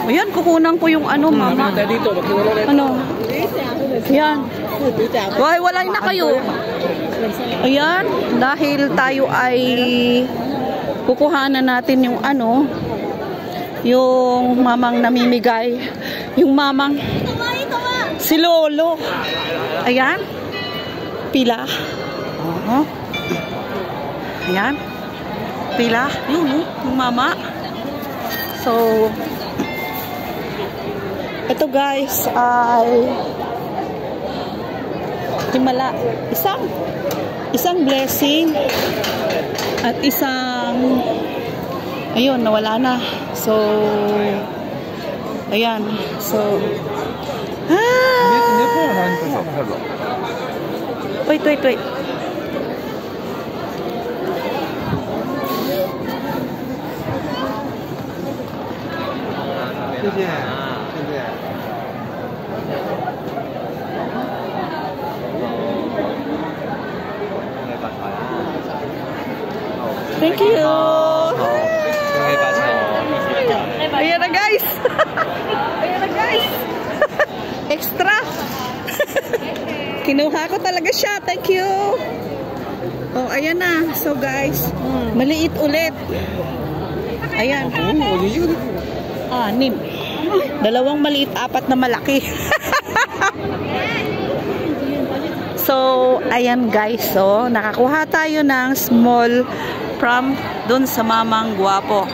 Ayan, kukunan ko yung ano, mama. Ano? Ayan. Why, walay na kayo. Ayan, dahil tayo ay kukuhanan natin yung ano, yung mamang namimigay. Yung mamang si Lolo. Ayan. Pila. Ayan. Pila. Yung mama. So, ito guys ay himala. Isang blessing at isang ayun, nawala na. So, ayan. So, wait. Thank you. Ayan na guys. Ayan na guys. Extra. Kinuha ko talaga siya. Thank you. Oh, ayan na. So guys, maliit ulit. Ayan. Anim. Dalawang maliit, apat na malaki. So, ayan guys. So, nakakuha tayo ng small from dun sa mamang guwapo.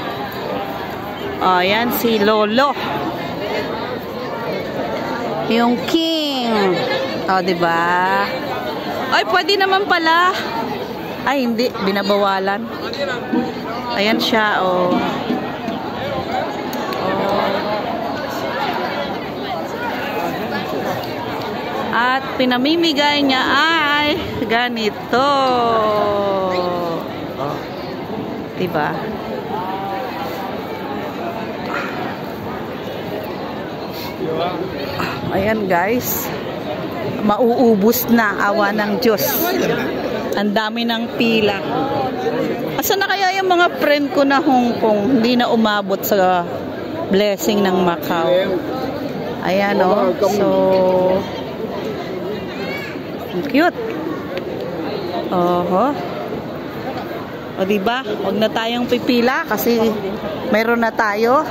Oh, ayan si Lolo. Yung king. Oh, diba? Ay, pwede naman pala. Ay, hindi. Binabawalan. Ayan siya, oh. At pinamimigay niya ay ganito. Diba? Ayan guys. Mauubos na, awa ng Diyos. Ang dami ng pila. Asan na kaya yung mga friend ko na Hong Kong? Hindi na umabot sa blessing ng Macau. Ayan o. So, cute. Oho. O diba? Huwag na tayong pipila kasi mayroon na tayo.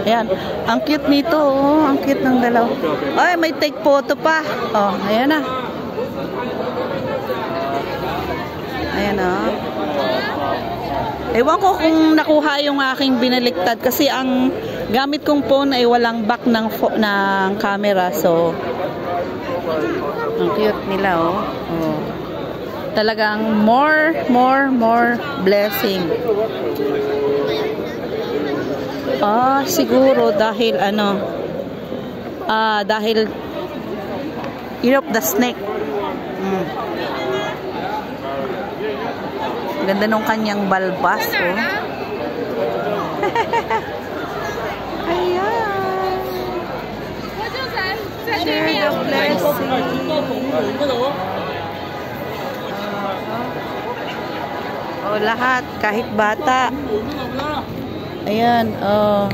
Ayan. Ang cute nito. Oh. Ang cute ng dalaw. Ay, may take photo pa. Oh, ayan na. Ayan o. Ewan ko kung nakuha yung aking binaliktad kasi ang gamit kong phone ay walang back ng camera. So, ang cute nila, oh. Oh. Talagang more blessing. Siguro dahil ano, dahil Year of the Snake. Ganda nung kanyang balbas, oh. Ayan. Share the blessing. Oh, lahat, kahit bata. Ayan, oh.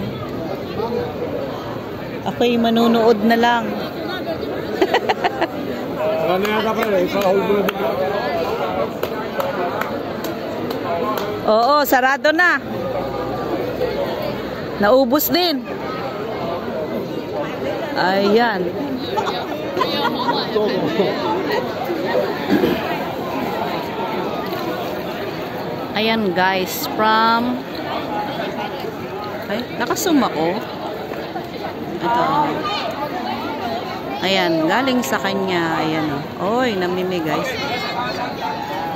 Ako'y manunood na lang. Oo, sarado na. Naubos din. Ayan. Ayan guys, from ay, nakasum ako. Ito. Ayan, galing sa kanya. Ayan o. Oy, namimigay.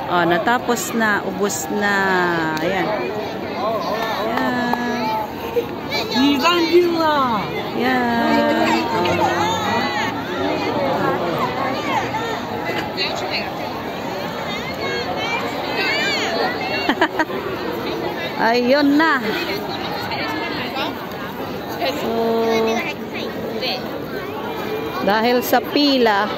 Oh, natapos na, ubos na. Ayan. Ayan. Ayan. Ayun na. So, dahil sa pila,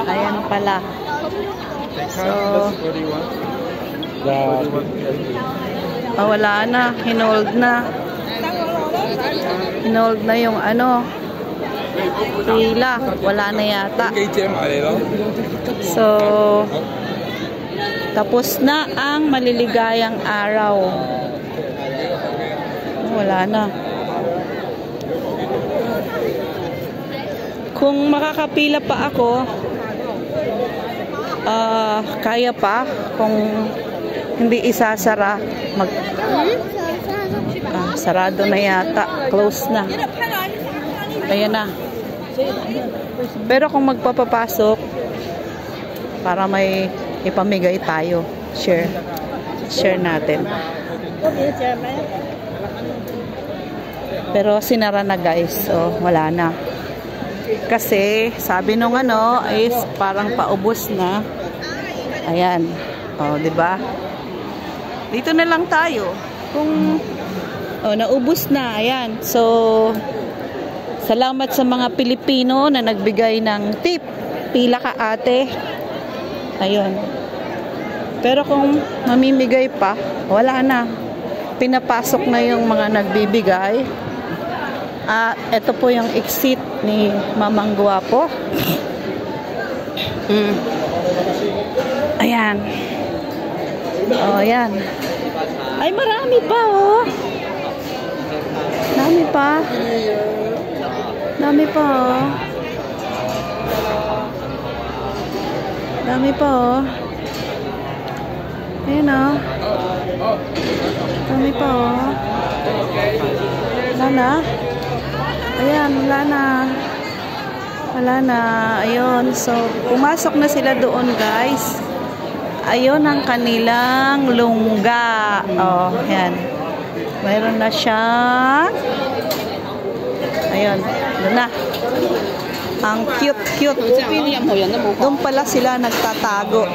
ayan pala. So, Wala na. Hinold na. Hinold na yung ano. Pila. Wala na yata. So, tapos na ang maliligayang araw. Wala na. Kung makakapila pa ako, kaya pa. Kung hindi isasara, sarado na yata. Close na. Ayan na. Pero kung magpapapasok, para may ipamigay tayo. Share natin. Pero sinara na guys. So, wala na. Kasi, sabi nung ano, is parang paubos na. Ayan. Diba? Dito na lang tayo. Kung, naubos na. Ayan. So, salamat sa mga Pilipino na nagbigay ng tip. Pila ka ate. Ayun. Pero kung mamimigay pa, wala na. Pinapasok na yung mga nagbibigay. Ito po yung exit ni Mamang Guwapo. Ayan. Ayan. Ay, marami pa, Dami pa. Dami pa, Dami pa, Ayan, Dami pa, Wala na. Ayan, wala na. Wala na. Ayun. So, pumasok na sila doon, guys. Ayun ang kanilang lungga. Ayan. Mayroon na siya. Ayun. Doon na. Ang cute-cute. Doon pala sila nagtatago.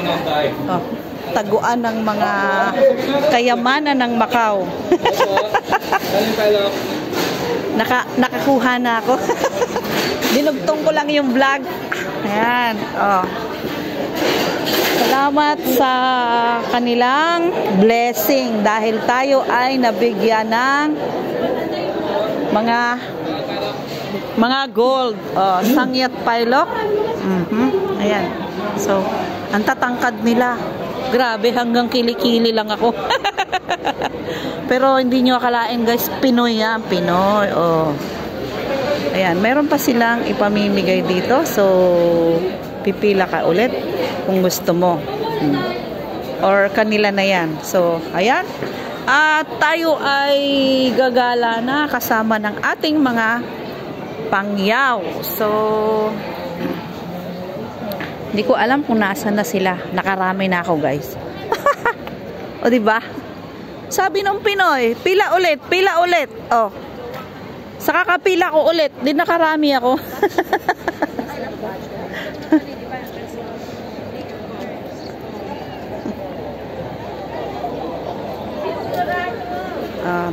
Taguan ng mga kayamanan ng Macau. Nakakuha na ako. Dinugtong ko lang yung vlog. Ayan. Salamat sa kanilang blessing dahil tayo ay nabigyan ng mga gold. Sangyat Pilok. Ayan. So, ang tatangkad nila. Grabe, hanggang kilikili lang ako. Pero hindi nyo akalain guys, Pinoy yan. Pinoy. Ayan, meron pa silang ipamimigay dito. So, pipila ka ulit kung gusto mo. Or kanila na yan. So, ayan. At tayo ay gagala na kasama ng ating mga pangyaw. So, hindi ko alam kung nasaan na sila. Nakarami na ako, guys. O, diba? Sabi ng Pinoy, pila ulit, pila ulit. Sa kakapila ko ulit, di nakarami ako.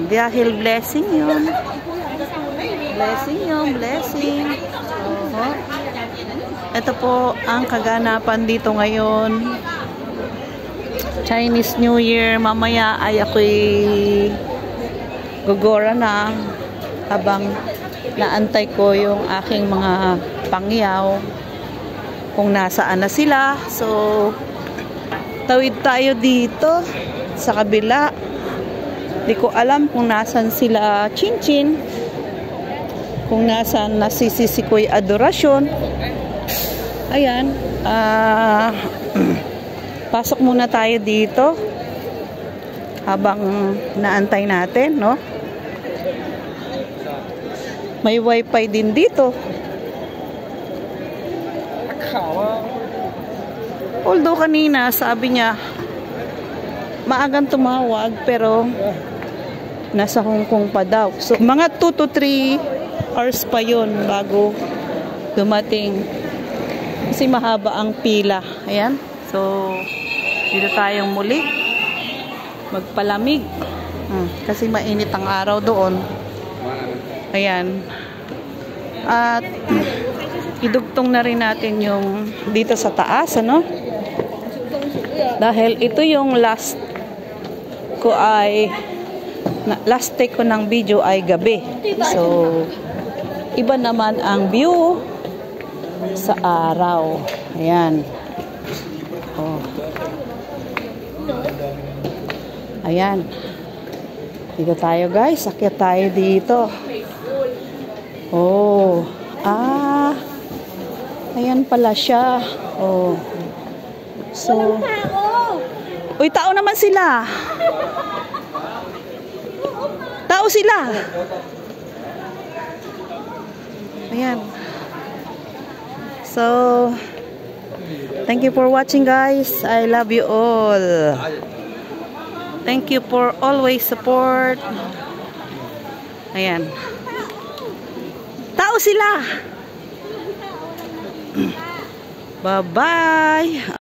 Dahil blessing yun. Blessing yun, blessing. Ito po ang kaganapan dito ngayon. Chinese New Year. Mamaya ay ako'y gugora na habang naantay ko yung aking mga pangyaw kung nasaan na sila. So, tawid tayo dito sa kabila. Di ko alam kung nasan sila Chinchin, kung nasan nasisisikoy adorasyon. Ayan. Pasok muna tayo dito habang naantay natin, no? May wifi din dito. Although kanina sabi niya maagang tumawag pero nasa Hong Kong pa daw. So mga 2 to 3 hours pa yun bago dumating. Kasi mahaba ang pila. Ayan. So dito tayong muli magpalamig. Kasi mainit ang araw doon. Ayan. At idugtong na rin natin yung dito sa taas, ano? Dahil ito yung last ko ay last take ko ng video ay gabi. So iba naman ang view sa araw. Ayan. Oh. Ayan. Dito tayo guys. Akyat tayo dito. Oh. Ah. Ayan pala siya. Oh. So. Uy, tao naman sila. Tao sila. Ayan. So, thank you for watching guys. I love you all. Thank you for always support. Ayan. Tao sila. Bye-bye.